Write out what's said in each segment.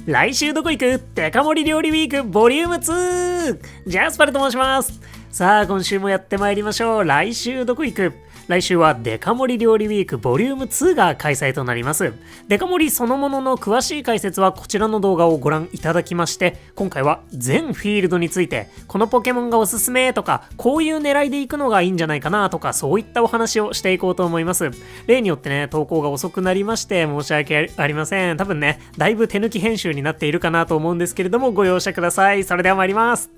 来週どこ行くデカ盛り料理ウィークボリューム2。ジャスパルと申します。さあ今週もやってまいりましょう。来週どこ行く。来週はデカ盛り料理ウィークボリューム2が開催となります。デカ盛りそのものの詳しい解説はこちらの動画をご覧いただきまして、今回は全フィールドについて、このポケモンがおすすめとか、こういう狙いでいくのがいいんじゃないかなとか、そういったお話をしていこうと思います。例によってね、投稿が遅くなりまして申し訳ありません。多分ね、だいぶ手抜き編集になっているかなと思うんですけれども、ご容赦ください。それでは参ります。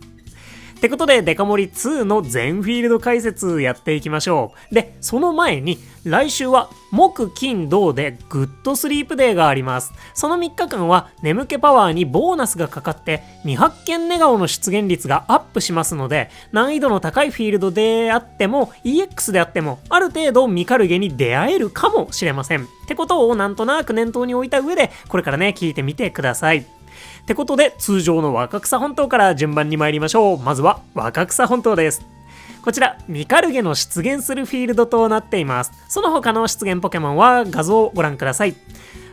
ってことで、デカ盛り2の全フィールド解説やっていきましょう。で、その前に、来週は木金土でグッドスリープデーがあります。その3日間は眠気パワーにボーナスがかかって未発見寝顔の出現率がアップしますので、難易度の高いフィールドであっても EX であってもある程度ミカルゲに出会えるかもしれません。ってことをなんとなく念頭に置いた上で、これからね聞いてみてください。ってことで、通常の若草本島から順番に参りましょう。まずは若草本島です。こちらミカルゲの出現するフィールドとなっています。その他の出現ポケモンは画像をご覧ください。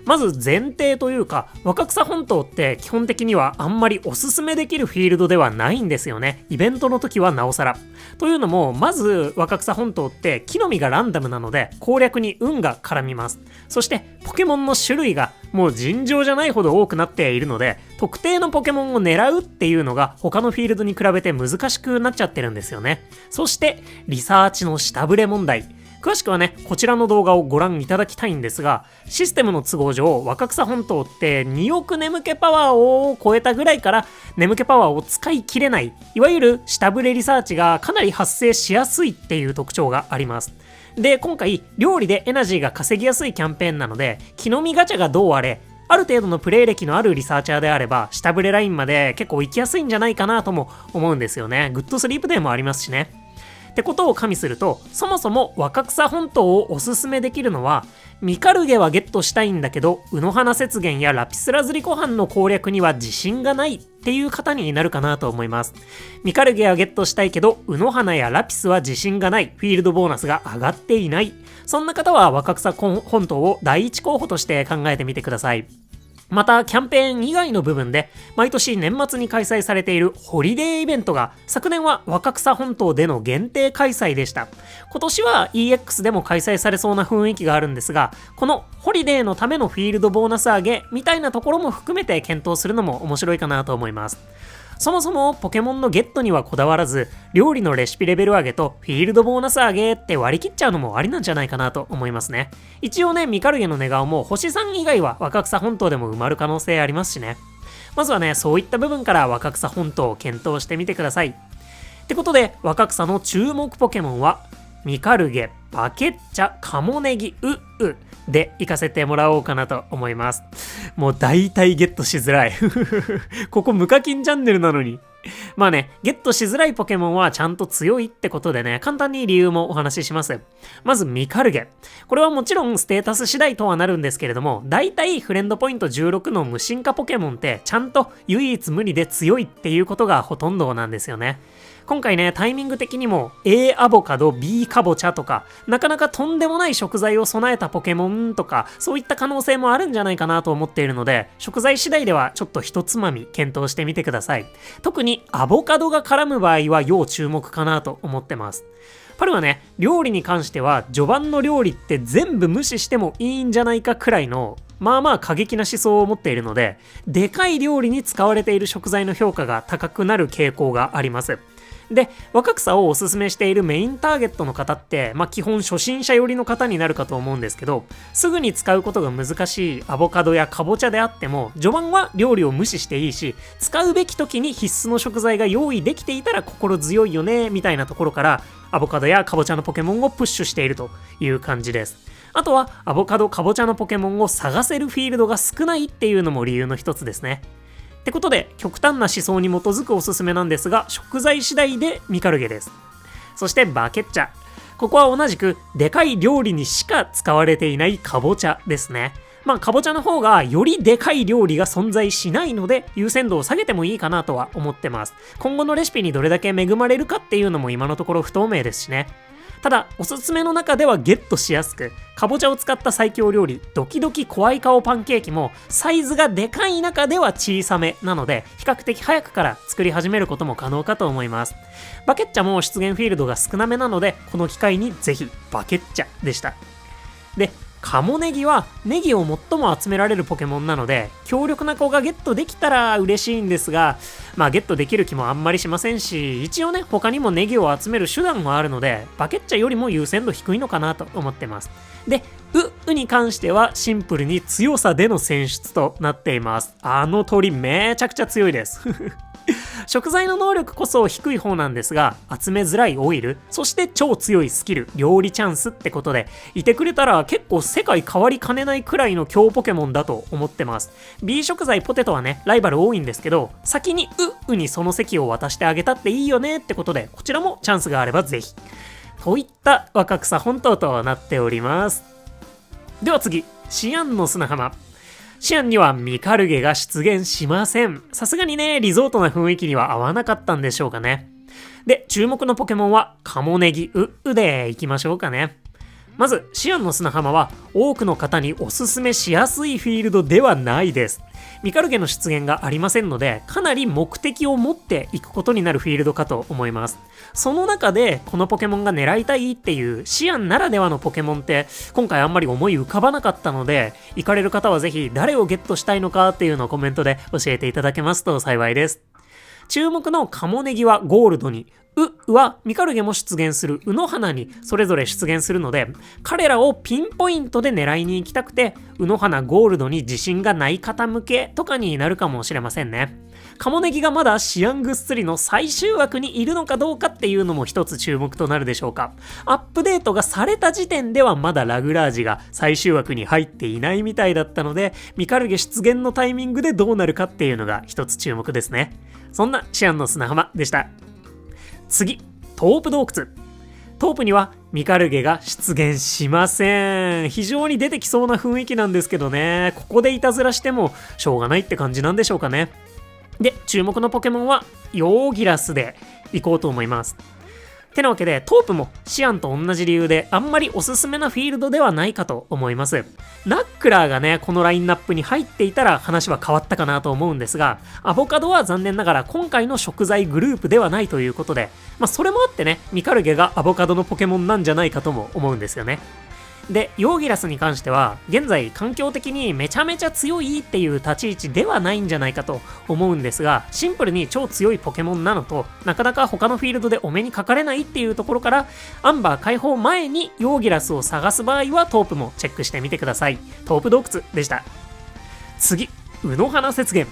まず前提というか、若草本島って基本的にはあんまりおすすめできるフィールドではないんですよね。イベントの時はなおさら。というのも、まず若草本島って木の実がランダムなので攻略に運が絡みます。そしてポケモンの種類がもう尋常じゃないほど多くなっているので、特定のポケモンを狙うっていうのが他のフィールドに比べて難しくなっちゃってるんですよね。そしてリサーチの下振れ問題。詳しくはね、こちらの動画をご覧いただきたいんですが、システムの都合上、若草本島って2億眠気パワーを超えたぐらいから眠気パワーを使い切れない、いわゆる下振れリサーチがかなり発生しやすいっていう特徴があります。で、今回、料理でエナジーが稼ぎやすいキャンペーンなので、木の実ガチャがどうあれ、ある程度のプレイ歴のあるリサーチャーであれば、下振れラインまで結構行きやすいんじゃないかなとも思うんですよね。グッドスリープデーもありますしね。ってことを加味すると、そもそも若草本島をおすすめできるのは、ミカルゲはゲットしたいんだけど、卯の花雪原やラピスラズリコハンの攻略には自信がないっていう方になるかなと思います。ミカルゲはゲットしたいけど、卯の花やラピスは自信がない、フィールドボーナスが上がっていない。そんな方は若草本島を第一候補として考えてみてください。また、キャンペーン以外の部分で、毎年年末に開催されているホリデーイベントが、昨年は若草本島での限定開催でした。今年は EX でも開催されそうな雰囲気があるんですが、このホリデーのためのフィールドボーナス上げみたいなところも含めて検討するのも面白いかなと思います。そもそもポケモンのゲットにはこだわらず、料理のレシピレベル上げとフィールドボーナス上げって割り切っちゃうのもありなんじゃないかなと思いますね。一応ね、ミカルゲの寝顔も星3以外は若草本島でも埋まる可能性ありますしね。まずはね、そういった部分から若草本島を検討してみてください。ってことで、若草の注目ポケモンは、ミカルゲ、バケッチャ、カモネギ、で行かせてもらおうかなと思います。もう大体ゲットしづらい。ここ無課金チャンネルなのに。まあね、ゲットしづらいポケモンはちゃんと強いってことでね、簡単に理由もお話しします。まずミカルゲ。これはもちろんステータス次第とはなるんですけれども、大体フレンドポイント16の無進化ポケモンってちゃんと唯一無二で強いっていうことがほとんどなんですよね。今回ね、タイミング的にも A アボカド、B カボチャとか、なかなかとんでもない食材を備えたポケモンとか、そういった可能性もあるんじゃないかなと思っているので、食材次第ではちょっと一つまみ検討してみてください。特にアボカドが絡む場合は要注目かなと思ってます。パルはね、料理に関しては序盤の料理って全部無視してもいいんじゃないかくらいのまあまあ過激な思想を持っているので、でかい料理に使われている食材の評価が高くなる傾向があります。で、若草をおすすめしているメインターゲットの方って、基本初心者寄りの方になるかと思うんですけど、すぐに使うことが難しいアボカドやカボチャであっても、序盤は料理を無視していいし、使うべき時に必須の食材が用意できていたら心強いよね、みたいなところから、アボカドやカボチャのポケモンをプッシュしているという感じです。あとは、アボカド、カボチャのポケモンを探せるフィールドが少ないっていうのも理由の一つですね。ってことで、極端な思想に基づくおすすめなんですが、食材次第でミカルゲです。そしてバケッチャ。ここは同じくでかい料理にしか使われていないカボチャですね。カボチャの方がよりでかい料理が存在しないので優先度を下げてもいいかなとは思ってます。今後のレシピにどれだけ恵まれるかっていうのも今のところ不透明ですしね。ただおすすめの中ではゲットしやすく、かぼちゃを使った最強料理ドキドキ怖い顔パンケーキもサイズがでかい中では小さめなので、比較的早くから作り始めることも可能かと思います。バケッチャも出現フィールドが少なめなので、この機会にぜひバケッチャでした。で、カモネギはネギを最も集められるポケモンなので、強力な子がゲットできたら嬉しいんですが、ゲットできる気もあんまりしませんし、一応ね他にもネギを集める手段もあるので、バケッチャよりも優先度低いのかなと思ってます。で、ウに関してはシンプルに強さでの選出となっています。あの鳥めちゃくちゃ強いです食材の能力こそ低い方なんですが、集めづらいオイル、そして超強いスキル、料理チャンスってことで、いてくれたら結構世界変わりかねないくらいの強ポケモンだと思ってます。B 食材ポテトはね、ライバル多いんですけど、先にウにその席を渡してあげたっていいよねってことで、こちらもチャンスがあればぜひ。といった若草本島となっております。では次、シアンの砂浜。シアンにはミカルゲが出現しません。さすがにね、リゾートな雰囲気には合わなかったんでしょうかね。で、注目のポケモンはカモネギでいきましょうかね。まず、シアンの砂浜は多くの方におすすめしやすいフィールドではないです。ミカルゲの出現がありませんので、かなり目的を持っていくことになるフィールドかと思います。その中でこのポケモンが狙いたいっていうシアンならではのポケモンって今回あんまり思い浮かばなかったので、行かれる方はぜひ誰をゲットしたいのかっていうのをコメントで教えていただけますと幸いです。注目のカモネギはゴールドに、ウはミカルゲも出現するウの花にそれぞれ出現するので、彼らをピンポイントで狙いに行きたくて、ウの花ゴールドに自信がない方向けとかになるかもしれませんね。カモネギがまだシアングッスリの最終枠にいるのかどうかっていうのも一つ注目となるでしょうか。アップデートがされた時点ではまだラグラージが最終枠に入っていないみたいだったので、ミカルゲ出現のタイミングでどうなるかっていうのが一つ注目ですね。そんなシアンの砂浜でした。次、トープ洞窟。トープにはミカルゲが出現しません。非常に出てきそうな雰囲気なんですけどね、ここでいたずらしてもしょうがないって感じなんでしょうかね。で、注目のポケモンはヨーギラスでいこうと思います。てなわけで、トープもシアンと同じ理由であんまりおすすめなフィールドではないかと思います。ナックラーがね、このラインナップに入っていたら話は変わったかなと思うんですが、アボカドは残念ながら今回の食材グループではないということで、それもあってね、ミカルゲがアボカドのポケモンなんじゃないかとも思うんですよね。で、ヨーギラスに関しては現在環境的にめちゃめちゃ強いっていう立ち位置ではないんじゃないかと思うんですが、シンプルに超強いポケモンなのと、なかなか他のフィールドでお目にかかれないっていうところから、アンバー解放前にヨーギラスを探す場合はトープもチェックしてみてください。トープ洞窟でした。次、ウノハナ雪原。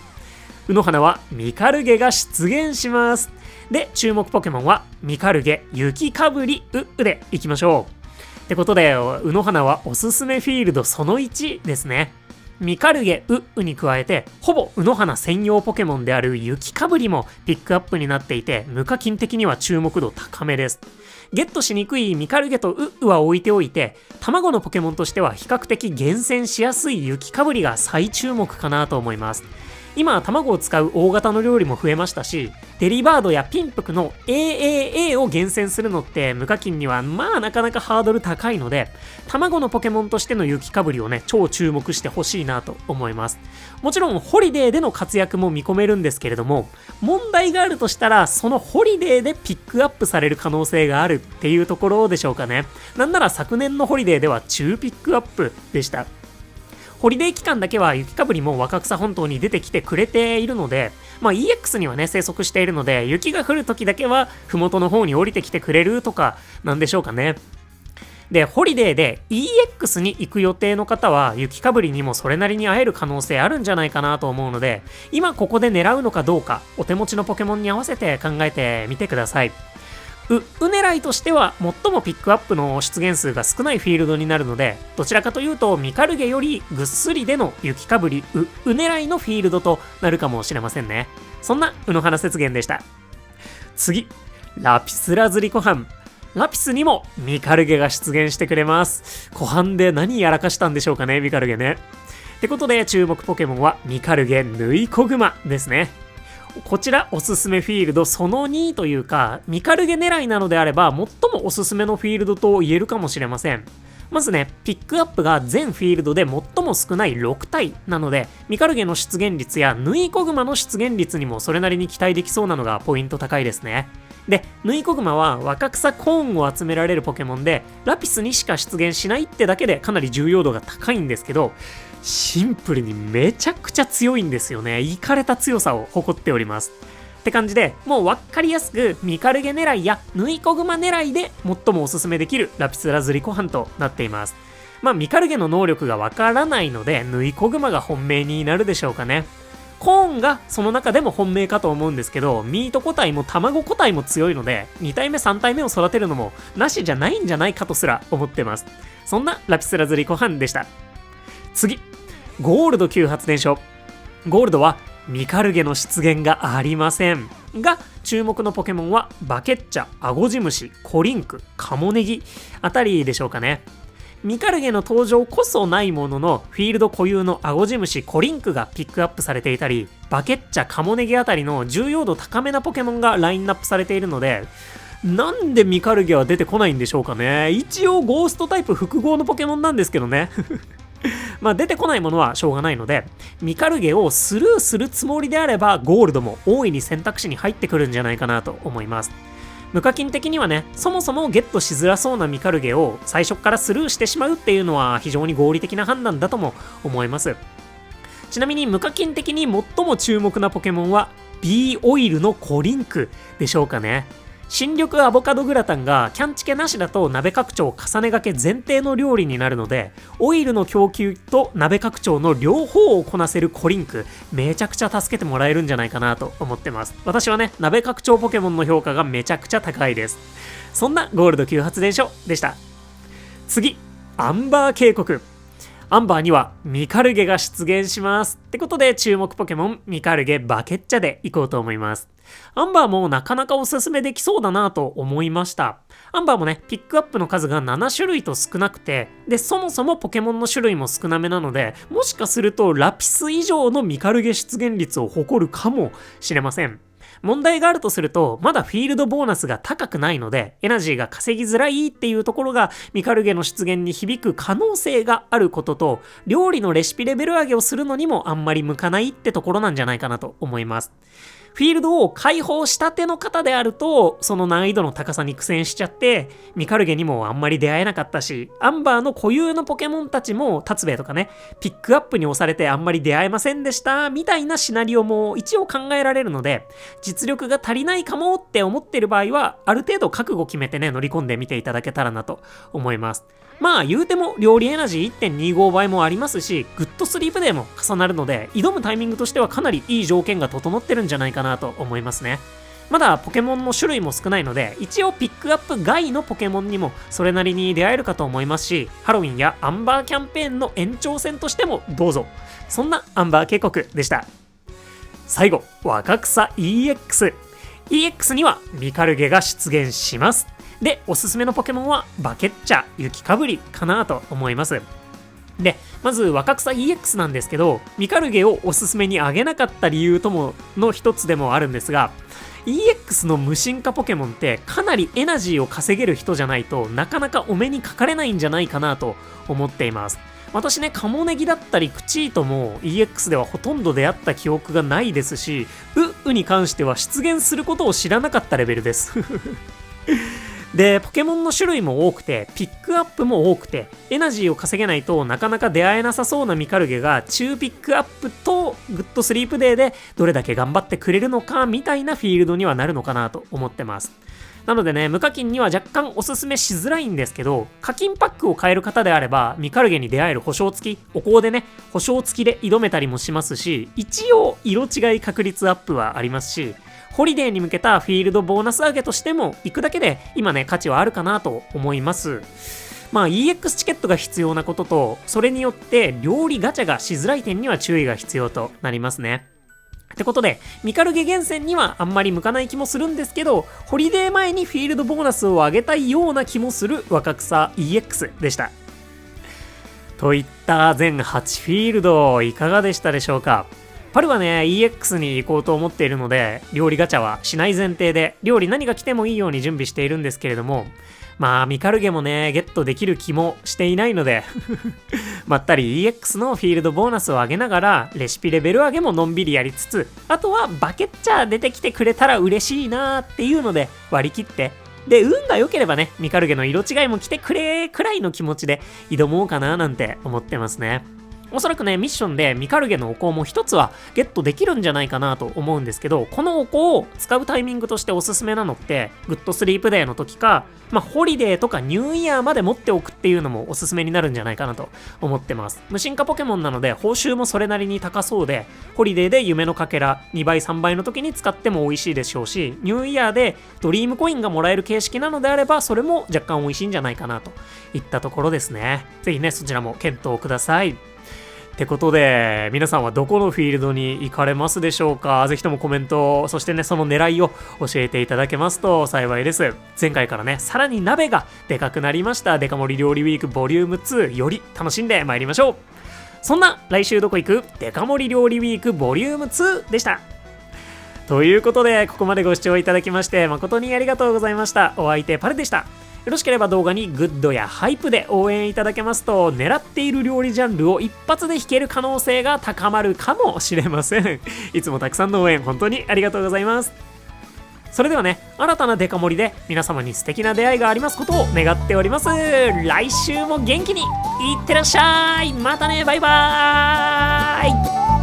ウノハナはミカルゲが出現します。で、注目ポケモンはミカルゲ、雪かぶりでいきましょう。ってことで、ウノハナはおすすめフィールドその1ですね。ミカルゲ、に加えて、ほぼウノハナ専用ポケモンである雪かぶりもピックアップになっていて、無課金的には注目度高めです。ゲットしにくいミカルゲとは置いておいて、卵のポケモンとしては比較的厳選しやすい雪かぶりが最注目かなと思います。今、卵を使う大型の料理も増えましたし、デリバードやピンプクの AAA を厳選するのって無課金にはなかなかハードル高いので、卵のポケモンとしての雪かぶりをね、超注目してほしいなと思います。もちろんホリデーでの活躍も見込めるんですけれども、問題があるとしたらそのホリデーでピックアップされる可能性があるっていうところでしょうかね。なんなら昨年のホリデーでは中ピックアップでした。ホリデー期間だけは雪かぶりも若草本島に出てきてくれているので、EX にはね生息しているので、雪が降る時だけは麓の方に降りてきてくれるとかなんでしょうかね。で、ホリデーで EX に行く予定の方は雪かぶりにもそれなりに会える可能性あるんじゃないかなと思うので、今ここで狙うのかどうかお手持ちのポケモンに合わせて考えてみてください。狙いとしては最もピックアップの出現数が少ないフィールドになるので、どちらかというとミカルゲよりぐっすりでの雪かぶり狙いのフィールドとなるかもしれませんね。そんなウノハナ雪原でした。次、ラピスラズリ湖畔。ラピスにもミカルゲが出現してくれます。湖畔で何やらかしたんでしょうかね、ミカルゲね。ってことで注目ポケモンはミカルゲヌイコグマですね。こちらおすすめフィールドその2というか、ミカルゲ狙いなのであれば最もおすすめのフィールドと言えるかもしれません。まずね、ピックアップが全フィールドで最も少ない6体なので、ミカルゲの出現率やヌイコグマの出現率にもそれなりに期待できそうなのがポイント高いですね。で、ヌイコグマは若草コーンを集められるポケモンで、ラピスにしか出現しないってだけでかなり重要度が高いんですけど、シンプルにめちゃくちゃ強いんですよね。イカれた強さを誇っております。って感じで、もう分かりやすくミカルゲ狙いやヌイコグマ狙いで最もおすすめできるラピスラズリコハンとなっています。まあミカルゲの能力が分からないのでヌイコグマが本命になるでしょうかね。コーンがその中でも本命かと思うんですけど、ミート個体も卵個体も強いので2体目3体目を育てるのもなしじゃないんじゃないかとすら思ってます。そんなラピスラズリコハンでした。次、ゴールド級発電所。ゴールドはミカルゲの出現がありませんが、注目のポケモンはバケッチャ、アゴジムシ、コリンク、カモネギあたりでしょうかね。ミカルゲの登場こそないものの、フィールド固有のアゴジムシ、コリンクがピックアップされていたり、バケッチャ、カモネギあたりの重要度高めなポケモンがラインナップされているので、なんでミカルゲは出てこないんでしょうかね。一応ゴーストタイプ複合のポケモンなんですけどね。まあ出てこないものはしょうがないので、ミカルゲをスルーするつもりであればゴールドも大いに選択肢に入ってくるんじゃないかなと思います。無課金的にはね、そもそもゲットしづらそうなミカルゲを最初からスルーしてしまうっていうのは非常に合理的な判断だとも思います。ちなみに無課金的に最も注目なポケモンは B オイルのコリンクでしょうかね。新緑アボカドグラタンがキャンチケなしだと鍋拡張重ねがけ前提の料理になるので、オイルの供給と鍋拡張の両方をこなせるコリンク、めちゃくちゃ助けてもらえるんじゃないかなと思ってます。私はね、鍋拡張ポケモンの評価がめちゃくちゃ高いです。そんなゴールド級発電所でした。次、アンバー渓谷。アンバーにはミカルゲが出現します。ってことで注目ポケモンミカルゲバケッチャでいこうと思います。アンバーもなかなかおすすめできそうだなと思いました。アンバーもね、ピックアップの数が7種類と少なくて、で、そもそもポケモンの種類も少なめなので、もしかするとラピス以上のミカルゲ出現率を誇るかもしれません。問題があるとすると、まだフィールドボーナスが高くないので、エナジーが稼ぎづらいっていうところがミカルゲの出現に響く可能性があることと、料理のレシピレベル上げをするのにもあんまり向かないってところなんじゃないかなと思います。フィールドを開放したての方であると、その難易度の高さに苦戦しちゃって、ミカルゲにもあんまり出会えなかったし、アンバーの固有のポケモンたちも、タツベイとかね、ピックアップに押されてあんまり出会えませんでした、みたいなシナリオも一応考えられるので、実力が足りないかもって思ってる場合は、ある程度覚悟決めてね、乗り込んでみていただけたらなと思います。まあ言うても料理エナジー 1.25 倍もありますし、グッドスリープデーも重なるので、挑むタイミングとしてはかなりいい条件が整ってるんじゃないかなと思いますね。まだポケモンの種類も少ないので、一応ピックアップ外のポケモンにもそれなりに出会えるかと思いますし、ハロウィンやアンバーキャンペーンの延長戦としてもどうぞ。そんなアンバー渓谷でした。最後、若草 EX。EX にはミカルゲが出現します。で、おすすめのポケモンはバケッチャ、雪かぶりかなと思います。で、まず若草 EX なんですけど、ミカルゲをおすすめにあげなかった理由ともの一つでもあるんですが、EX の無進化ポケモンってかなりエナジーを稼げる人じゃないとなかなかお目にかかれないんじゃないかなと思っています。私ね、カモネギだったりクチートも EX ではほとんど出会った記憶がないですし、ウに関しては出現することを知らなかったレベルです。で、ポケモンの種類も多くて、ピックアップも多くて、エナジーを稼げないとなかなか出会えなさそうなミカルゲが中ピックアップとグッドスリープデーでどれだけ頑張ってくれるのかみたいなフィールドにはなるのかなと思ってます。なのでね、無課金には若干おすすめしづらいんですけど、課金パックを買える方であれば、ミカルゲに出会える保証付き、お香でね、保証付きで挑めたりもしますし、一応色違い確率アップはありますし、ホリデーに向けたフィールドボーナス上げとしても行くだけで今ね価値はあるかなと思います。まあ EX チケットが必要なことと、それによって料理ガチャがしづらい点には注意が必要となりますね。ってことで、ミカルゲ厳選にはあんまり向かない気もするんですけど、ホリデー前にフィールドボーナスを上げたいような気もする若草 EX でした。といった全8フィールドいかがでしたでしょうか。パルはね EX に行こうと思っているので料理ガチャはしない前提で料理何が来てもいいように準備しているんですけれども、まあミカルゲもねゲットできる気もしていないのでまったり EX のフィールドボーナスを上げながらレシピレベル上げものんびりやりつつ、あとはバケッチャー出てきてくれたら嬉しいなーっていうので割り切って、で運が良ければねミカルゲの色違いも来てくれくらいの気持ちで挑もうかななんて思ってますね。おそらくねミッションでミカルゲのお香も一つはゲットできるんじゃないかなと思うんですけど、このお香を使うタイミングとしておすすめなのってグッドスリープデーの時か、ホリデーとかニューイヤーまで持っておくっていうのもおすすめになるんじゃないかなと思ってます。無進化ポケモンなので報酬もそれなりに高そうで、ホリデーで夢のかけら2倍3倍の時に使っても美味しいでしょうし、ニューイヤーでドリームコインがもらえる形式なのであればそれも若干美味しいんじゃないかなといったところですね。ぜひねそちらも検討ください。ってことで皆さんはどこのフィールドに行かれますでしょうか。ぜひともコメント、そしてねその狙いを教えていただけますと幸いです。前回からねさらに鍋がでかくなりましたデカ盛り料理ウィークボリューム2、より楽しんでまいりましょう。そんな来週どこ行くデカ盛り料理ウィークボリューム2でした。ということでここまでご視聴いただきまして誠にありがとうございました。お相手パルでした。よろしければ動画にグッドやハイプで応援いただけますと、狙っている料理ジャンルを一発で弾ける可能性が高まるかもしれません。いつもたくさんの応援本当にありがとうございます。それではね、新たなデカ盛りで皆様に素敵な出会いがありますことを願っております。来週も元気にいってらっしゃい。またね、バイバーイ。